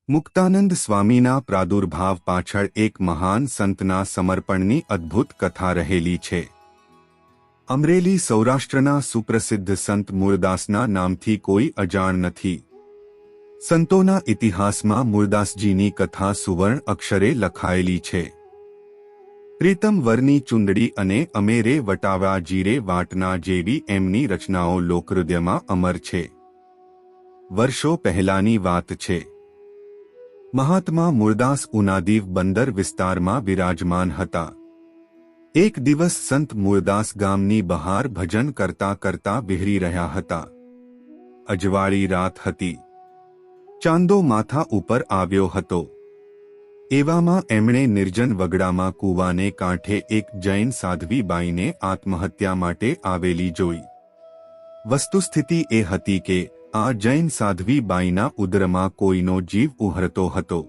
મુક્તાનંદ સ્વામીના પ્રાદુર્ભાવ પાછળ એક મહાન સંતના સમર્પણની અદ્ભુત કથા રહેલી છે. અમરેલી સૌરાષ્ટ્રના સુપ્રસિદ્ધ સંત મૂળદાસના નામથી કોઈ અજાણ નથી. સંતોના ઇતિહાસમાં મૂળદાસજીની કથા સુવર્ણ અક્ષરે લખાયેલી છે. પ્રીતમ વરની ચુંદડી અને અમેરે વટાવા જીરે વાટના જેવી એમની રચનાઓ લોકહૃદયમાં અમર છે. વર્ષો પહેલાની વાત છે. મહાત્મા મૂળદાસ ઉનાદીવ બંદર વિસ્તારમાં વિરાજમાન હતા. એક દિવસ સંત મૂળદાસ ગામની બહાર ભજન કરતા કરતા વિહરી રહ્યા હતા. અજવાળી રાત હતી. ચાંદો માથા ઉપર આવ્યો હતો. એવામાં એમણે નિર્જન વગડામાં કૂવાને કાંઠે એક જૈન સાધ્વી બાઈને આત્મહત્યા માટે આવેલી જોઈ. વસ્તુસ્થિતિ એ હતી કે આ જૈન સાધ્વી બાઈના ઉદરમાં કોઈનો જીવ ઉહરતો હતો.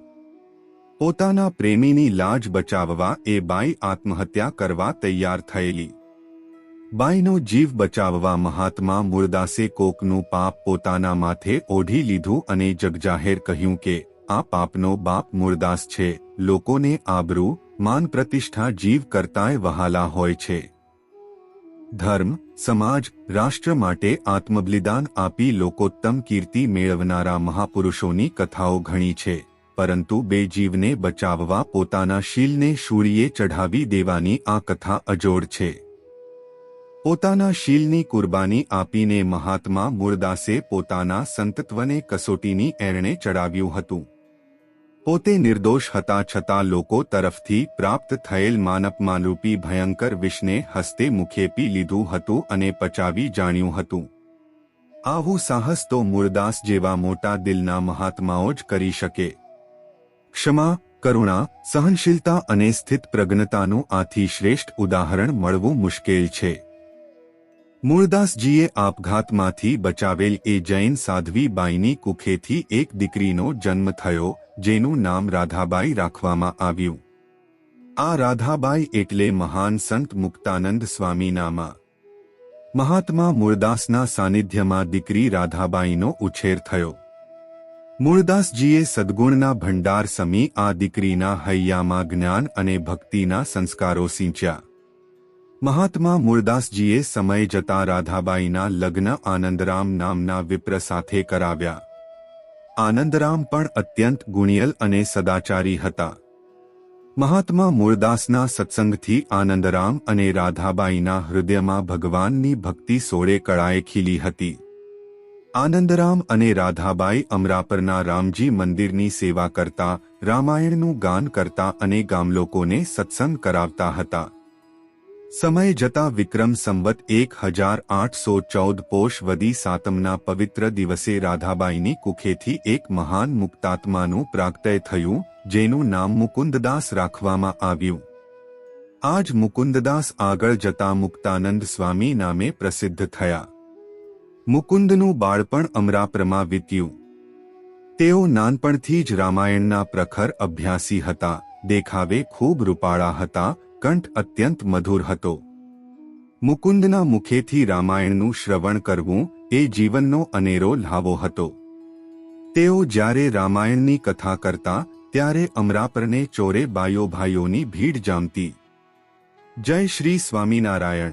પોતાના પ્રેમીની લાજ બચાવવા એ બાઈ આત્મહત્યા કરવા તૈયાર થયેલી. બાઈનો જીવ બચાવવા મહાત્મા મૂળદાસે કોકનું પાપ પોતાના માથે ઓઢી લીધું અને જગજાહેર કહ્યું કે આ પાપનો બાપ મૂળદાસ છે. લોકોને આબરૂ, માન, પ્રતિષ્ઠા જીવ કરતાંય વહાલા હોય છે. ધર્મ, સમાજ, રાષ્ટ્ર માટે આત્મબલિદાન આપી લોકોત્તમ કીર્તિ મેળવનારા મહાપુરુષોની કથાઓ ઘણી છે, પરંતુ બે જીવને બચાવવા પોતાના શીલને શૂળીએ ચઢાવી દેવાની આ કથા અજોડ છે. પોતાના શીલની કુરબાની આપીને મહાત્મા મૂળદાસે પોતાના સંતત્વને કસોટીની એરણે ચડાવ્યું હતું. પોતે નિર્દોષ હતા છતાં લોકો તરફથી પ્રાપ્ત થયેલ માનપમાનરૂપી ભયંકર વિષને હસ્તે મુખે પી લીધું હતું અને પચાવી જાણ્યું હતું. આવું સાહસ તો મૂળદાસ જેવા મોટા દિલના મહાત્માઓ જ કરી શકે. ક્ષમા, કરુણા, સહનશીલતા અને સ્થિત પ્રજ્ઞતાનું આથી શ્રેષ્ઠ ઉદાહરણ મળવું મુશ્કેલ છે. મૂળદાસજીએ આપઘાતમાંથી બચાવેલ એ જૈન સાધ્વી બાઈની કુખેથી એક દીકરીનો જન્મ થયો, જેનું નામ રાધાબાઈ રાખવામાં આવ્યું. આ રાધાબાઈ એટલે મહાન સંત મુક્તાનંદ સ્વામીનામાં. મહાત્મા મૂળદાસના સાનિધ્યમાં દીકરી રાધાબાઈનો ઉછેર થયો. મૂળદાસજીએ સદ્ગુણના ભંડાર સમી આ દીકરીના હૈયામાં જ્ઞાન અને ભક્તિના સંસ્કારો સિંચ્યા. મહાત્મા મૂળદાસજીએ સમય જતા રાધાબાઈના લગ્ન આનંદરામ નામના વિપ્ર સાથે કરાવ્યા. આનંદરામ પણ અત્યંત ગુણિયલ અને સદાચારી હતા. મહાત્મા મૂળદાસના સત્સંગથી આનંદરામ અને રાધાબાઈના હૃદયમાં ભગવાનની ભક્તિ સોળે કળાએ ખીલી હતી. આનંદરામ અને રાધાબાઈ અમરાપરના રામજી મંદિરની સેવા કરતા, રામાયણનું ગાન કરતા અને ગામલોકોને સત્સંગ કરાવતા હતા. સમય જતા વિક્રમ સંવત 1814 પોષ વદી સાતમના પવિત્ર દિવસે રાધાબાઈની કુખેથી એક મહાન મુક્તાત્માનું પ્રાગટ્ય થયું, જેનું નામ મુકુંદદાસ રાખવામાં આવ્યું. આ જ મુકુંદદાસ આગળ જતા મુક્તાનંદ સ્વામી નામે પ્રસિદ્ધ થયા. મુકુંદનું બાળપણ અમરાપરમાં વીત્યું. તેઓ નાનપણથી જ રામાયણના પ્રખર અભ્યાસી હતા. દેખાવે ખૂબ રૂપાળા હતા, કંઠ અત્યંત મધુર હતો. મુકુંદના મુખેથી રામાયણનું શ્રવણ કરવું એ જીવનનો અનેરો લ્હાવો હતો. તેઓ જ્યારે રામાયણની કથા કરતા ત્યારે અમરાપરને ચોરે બાયો ભાઈઓની ભીડ જામતી. જય શ્રી સ્વામિનારાયણ.